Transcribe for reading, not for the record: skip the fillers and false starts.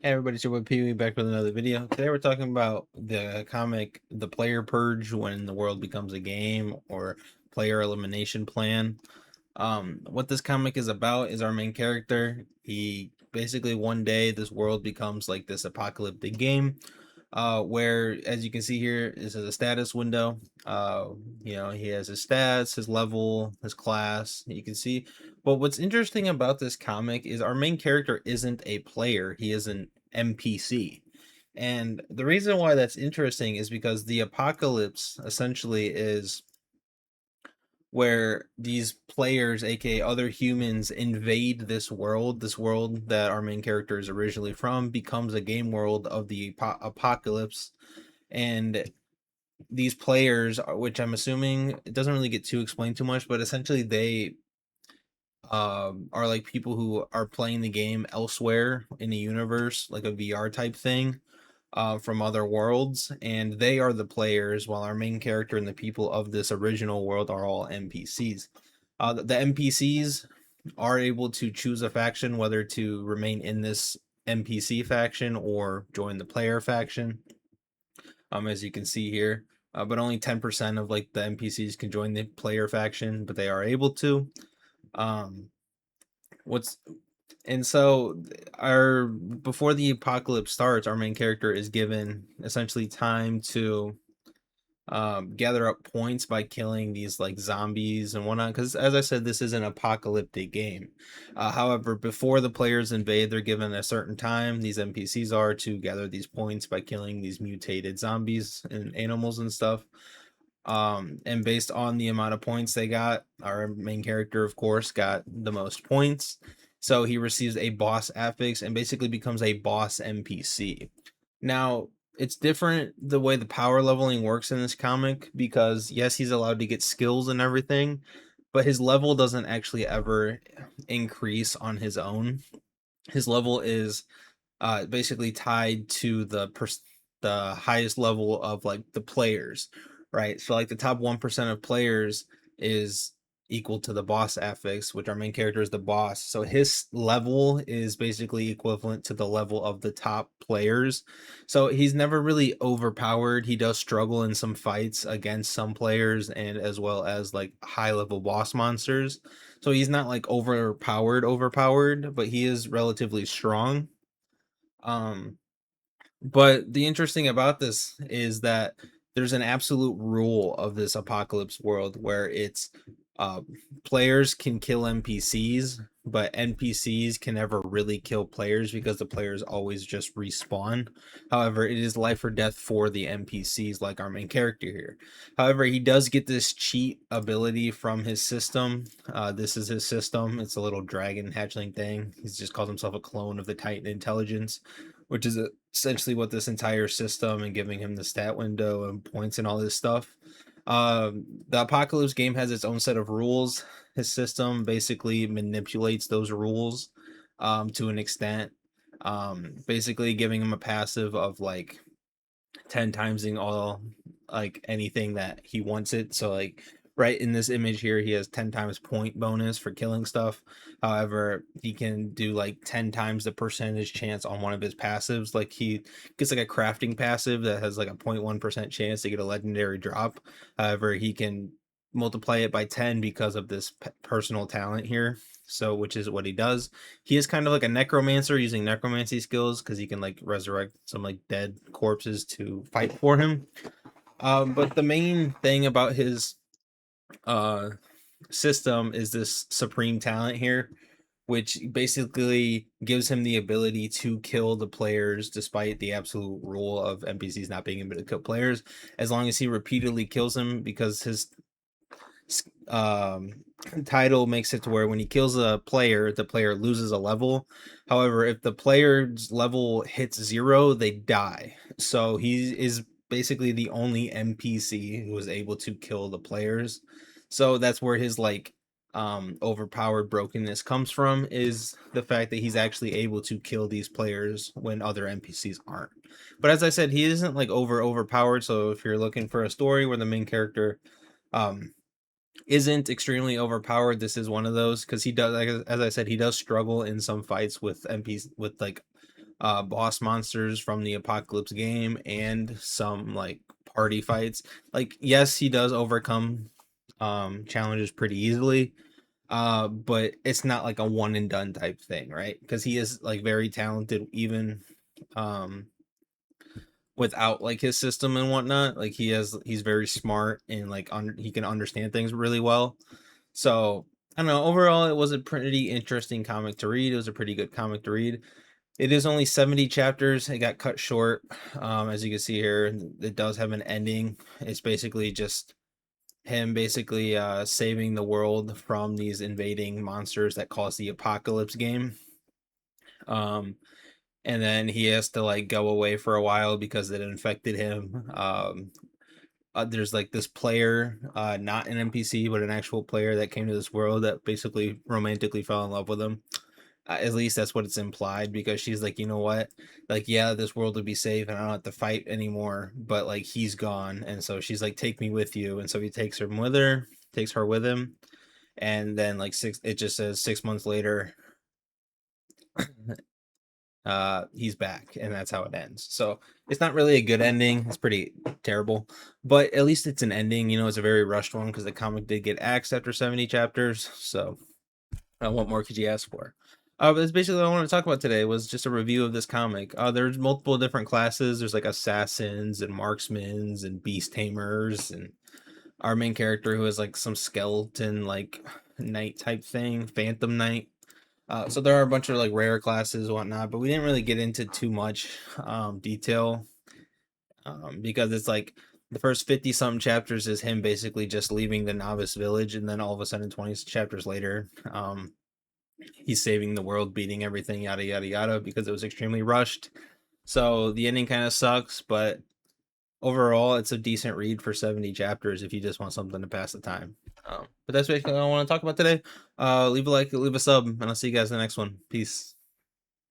Hey everybody, it's your boy Pee-wee back with another video. Today we're talking about the comic The Player Purge when the world becomes a game, or player elimination plan. What this comic is about is our main character. He basically one day this world becomes like this apocalyptic game, where as you can see here, this is a status window. He has his stats, his level, his class. You can see. But what's interesting about this comic is our main character isn't a player; he is an NPC. And the reason why that's interesting is because the apocalypse essentially is where these players, aka other humans, invade this world that our main character is originally from, becomes a game world of the apocalypse. And these players, which I'm assuming it doesn't really get too explained too much, but essentially they are like people who are playing the game elsewhere in the universe, like a VR type thing, from other worlds, and they are the players, while our main character and the people of this original world are all NPCs. The NPCs are able to choose a faction, whether to remain in this NPC faction or join the player faction. As you can see here, but only 10% of like the NPCs can join the player faction, but they are able to. Um, what's and so our Before the apocalypse starts, our main character is given essentially time to gather up points by killing these like zombies and whatnot, because as I said, this is an apocalyptic game. However, before the players invade, they're given a certain time, these NPCs are, to gather these points by killing these mutated zombies and animals and stuff. And based on the amount of points they got, our main character of course got the most points, so he receives a boss affix and basically becomes a boss NPC. Now, it's different the way the power leveling works in this comic, because yes, he's allowed to get skills and everything, but his level doesn't actually ever increase on his own. His level is basically tied to the highest level of like the players, right? So like the top 1% of players is equal to the boss affix, which our main character is the boss. So his level is basically equivalent to the level of the top players. So he's never really overpowered. He does struggle in some fights against some players, and as well as like high level boss monsters. So he's not like overpowered, but he is relatively strong. um but the interesting about this is that there's an absolute rule of this apocalypse world where it's uh, players can kill NPCs, but NPCs can never really kill players because the players always just respawn. However, it is life or death for the NPCs, like our main character here. However, he does get this cheat ability from his system. This is his system. It's a little dragon hatchling thing. He's just called himself a clone of the Titan intelligence, which is essentially what this entire system, and giving him the stat window and points and all this stuff. The Apocalypse game has its own set of rules. His system basically manipulates those rules to an extent, basically giving him a passive of like 10 timesing all, like anything that he wants it. So like right in this image here, he has 10 times point bonus for killing stuff. However, he can do like 10 times the percentage chance on one of his passives. Like he gets like a crafting passive that has like a 0.1% chance to get a legendary drop. However, he can multiply it by 10 because of this personal talent here. So which is what he does. He is kind of like a necromancer using necromancy skills, because he can like resurrect some like dead corpses to fight for him. But the main thing about his uh system is this supreme talent here, which basically gives him the ability to kill the players despite the absolute rule of NPCs not being able to kill players, as long as he repeatedly kills them, because his um title makes it to where when he kills a player, the player loses a level. However, if the player's level hits 0, they die. So he is basically the only NPC who is able to kill the players. So that's where his like overpowered brokenness comes from, is the fact that he's actually able to kill these players when other NPCs aren't. But as I said, he isn't like overpowered. So if you're looking for a story where the main character um isn't extremely overpowered, this is one of those, because he does, like as I said, he does struggle in some fights with MPs, with like boss monsters from the Apocalypse game and some like party fights. Like, yes, he does overcome challenges pretty easily, but it's not like a one and done type thing, right? Because he is like very talented even um without like his system and whatnot. Like he's very smart and like he can understand things really well. So I don't know. Overall, it was a pretty interesting comic to read. It was a pretty good comic to read. It is only 70 chapters. It got cut short. As you can see here, it does have an ending. It's basically just him basically saving the world from these invading monsters that cause the apocalypse game. Um, and then he has to like go away for a while because it infected him. There's like this player, not an NPC, but an actual player that came to this world that basically romantically fell in love with him. At least that's what it's implied, because she's like, you know what, like, yeah, this world would be safe and I don't have to fight anymore, but like he's gone, and so she's like, take me with you, and so he takes her with him, and then like it just says 6 months later, he's back, and that's how it ends. So it's not really a good ending. It's pretty terrible, but at least it's an ending. It's a very rushed one because the comic did get axed after 70 chapters. So what more could you ask for? But that's basically what I wanted to talk about today, was just a review of this comic. There's multiple different classes. There's like assassins and marksmen and beast tamers, and our main character who is like some skeleton like knight type thing, phantom knight. So there are a bunch of like rare classes and whatnot, but we didn't really get into too much detail, because it's like the first 50 something chapters is him basically just leaving the novice village, and then all of a sudden 20 chapters later, he's saving the world, beating everything, yada yada yada, because it was extremely rushed. So the ending kind of sucks, but overall it's a decent read for 70 chapters if you just want something to pass the time. But that's basically what I want to talk about today. Leave a like, leave a sub, and I'll see you guys in the next one. Peace.